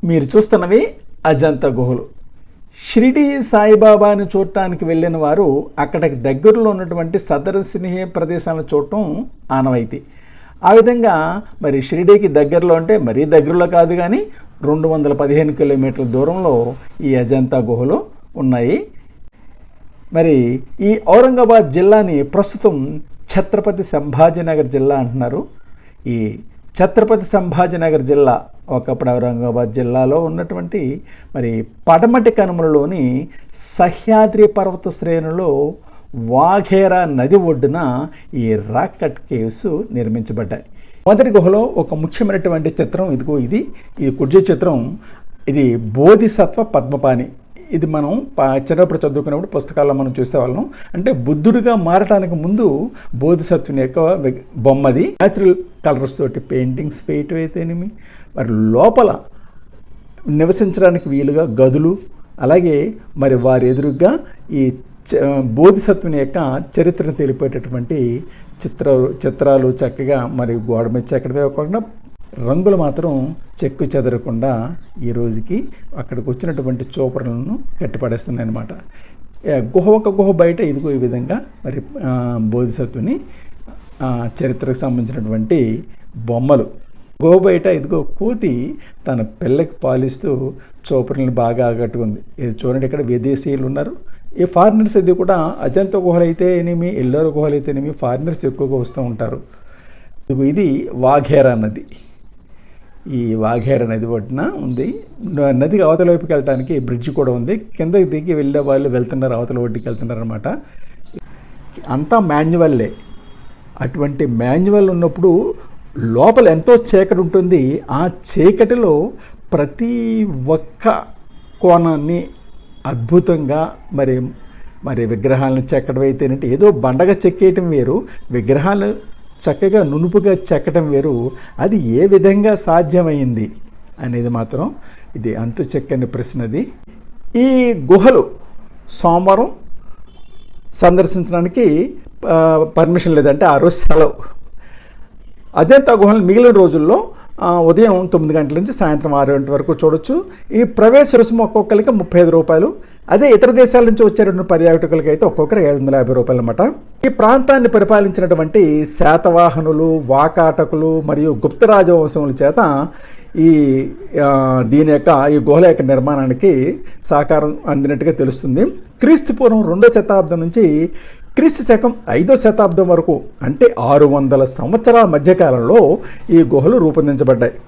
మీరు చూస్తున్నవి అజంతా గుహలు. షిరిడి సాయిబాబాని చూడటానికి వెళ్ళిన వారు అక్కడికి దగ్గరలో ఉన్నటువంటి సదర్శనీయ ప్రదేశాలను చూడటం ఆనవాయితీ. ఆ విధంగా మరి షిరిడీకి దగ్గరలో అంటే మరీ దగ్గరలో కాదు, కానీ 215 కిలోమీటర్ల దూరంలో ఈ అజంతా గుహలు ఉన్నాయి. మరి ఈ ఔరంగాబాద్ జిల్లాని ప్రస్తుతం ఛత్రపతి సంభాజీనగర్ జిల్లా అంటున్నారు. ఈ ఛత్రపతి సంభాజీనగర్ జిల్లా ఒకప్పుడు ఔరంగాబాద్ జిల్లాలో ఉన్నటువంటి మరి పడమటి కనుమలలోని సహ్యాద్రి పర్వత శ్రేణులో వాఘేరా నది ఒడ్డున ఈ రాక్ కట్ కేవ్స్ నిర్మించబడ్డాయి. మొదటి గుహలో ఒక ముఖ్యమైనటువంటి చిత్రం ఇది కుడ్య చిత్రం. ఇది బోధిసత్వ పద్మపాణి. ఇది మనం చిన్నప్పుడు చదువుకున్నప్పుడు పుస్తకాల్లో మనం చూసేవాళ్ళం. అంటే బుద్ధుడిగా మారటానికి ముందు బోధిసత్వుని యొక్క బొమ్మది. న్యాచురల్ కలర్స్ తోటి పెయింటింగ్స్ వేయటం అయితేనేమి, మరి లోపల నివసించడానికి వీలుగా గదులు, అలాగే మరి వారి ఎదురుగా ఈ బోధిసత్వుని యొక్క చరిత్రను తెలిపేటటువంటి చిత్రాలు చక్కగా మరి గోడ మీద చెక్కడమే కాకుండా రంగులు మాత్రం చెక్కు చెదరకుండా ఈ రోజుకి అక్కడికి వచ్చినటువంటి చూపరులను కట్టిపడేస్తున్నాయి అన్నమాట. ఒక గుహ బయట ఇదిగో ఈ విధంగా మరి బోధిసత్వుని చరిత్రకు సంబంధించినటువంటి బొమ్మలు. గుహ బయట ఇదిగో కోతి తన పిల్లకి పాలిస్తూ చూపరులను బాగా ఆకట్టుకుంది. ఇది చూడండి, ఇక్కడ విదేశీయులు ఉన్నారు. ఈ ఫారినర్స్ ఇది కూడా అజంతా గుహలు అయితేనేమి, ఎల్లోరా గుహలు అయితేనేమి ఫారినర్స్ ఎక్కువగా వస్తూ ఉంటారు. ఇది వాఘేరా నది. ఈ వాఘేరా నది ఒడ్డున ఉంది. నదికి అవతల వైపుకి వెళ్ళడానికి బ్రిడ్జ్ కూడా ఉంది. కిందకి దిగి వెళ్ళే వాళ్ళు వెళ్తున్నారు, అవతల ఒడ్డుకి వెళ్తున్నారు అనమాట. అంతా మాన్యువల్లే. అటువంటి మాన్యువల్ ఉన్నప్పుడు లోపల ఎంతో చీకటి ఉంటుంది. ఆ చీకటిలో ప్రతి ఒక్క కోణాన్ని అద్భుతంగా మరి విగ్రహాలను చెక్కడం అయితేనంటే ఏదో బండగా చెక్కేయటం వేరు, విగ్రహాలు చక్కగా నునుపుగా చెక్కడం వేరు. అది ఏ విధంగా సాధ్యమైంది అనేది మాత్రం ఇది అంతు చెక్కని ప్రశ్నది. ఈ గుహలు సోమవారం సందర్శించడానికి పర్మిషన్ లేదంటే ఆ రోజు సెలవు. అజంతా గుహలు మిగిలిన రోజుల్లో ఉదయం 9 గంటల నుంచి సాయంత్రం 6 గంటల వరకు చూడొచ్చు. ఈ ప్రవేశ రుసుము ఒక్కొక్కరికి 35 రూపాయలు. అదే ఇతర దేశాల నుంచి వచ్చేటువంటి పర్యాటకులకి అయితే ఒక్కొక్కరికి 550 రూపాయలు అన్నమాట. ఈ ప్రాంతాన్ని పరిపాలించినటువంటి శాతవాహనులు, వాకాటకులు మరియు గుప్త రాజవంశముల చేత ఈ గుహల యొక్క నిర్మాణానికి సహకారం అందినట్టుగా తెలుస్తుంది. క్రీస్తు పూర్వం 2వ శతాబ్దం నుంచి క్రీస్తు శకం 5వ శతాబ్దం వరకు అంటే 600 సంవత్సరాల మధ్యకాలంలో ఈ గుహలు రూపొందించబడ్డాయి.